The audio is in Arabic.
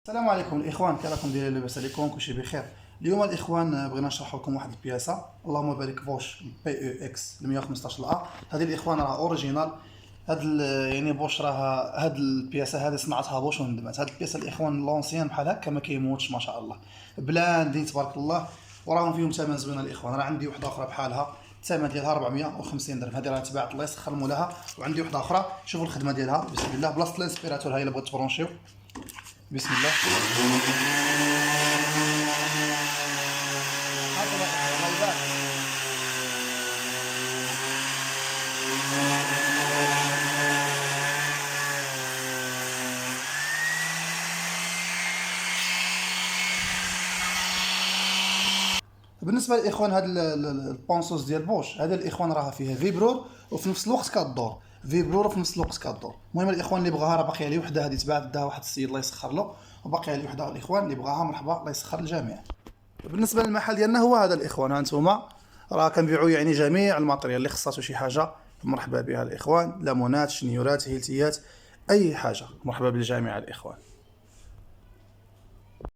السلام عليكم الاخوان، كي راكم دايرين؟ لاباس عليكم؟ كلشي بخير. اليوم الاخوان بغينا نشرح لكم واحد البياسه، اللهم بارك، بوش بي او اكس 115 ا. هذه الاخوان راه اوريجينال. يعني بوش راها هاد البياسه هذه صنعتها بوش وندمت. هاد البياسه الاخوان لونسيان بحال هكا ما كيموتش ما شاء الله، بلاندين تبارك الله، وراهم فيهم ثمن زوين الاخوان. راه عندي وحده اخرى بحالها، الثمن ديالها 450 درهم. هذه راه تباعت الله يسخر مولاها. وعندي وحده اخرى، شوفوا الخدمه ديالها بسم الله، بلاصه الانسبيراتور هاي اللي بغيت تبرونشيو. بسم الله. بالنسبه للاخوان، هذا البونسوس ديال بوش، هذا الاخوان راه فيها فيبرور وفي نفس الوقت كدور، فيبرور وفي نفس الوقت كدور. المهم الاخوان اللي بغاها راه باقي عليه وحده، هذه تباعت داها واحد السيد الله يسخر له، وباقي عليه وحده. الاخوان اللي بغاها مرحبا، الله يسخر الجميع. بالنسبه للمحل ديالنا هو هذا الاخوان، ها انتم راه كنبيعوا يعني جميع الماتريال اللي خصاتو شي حاجه مرحبا بها الاخوان، لامونات، شنيورات، هيلتيات، اي حاجه مرحبا بالجميع الاخوان.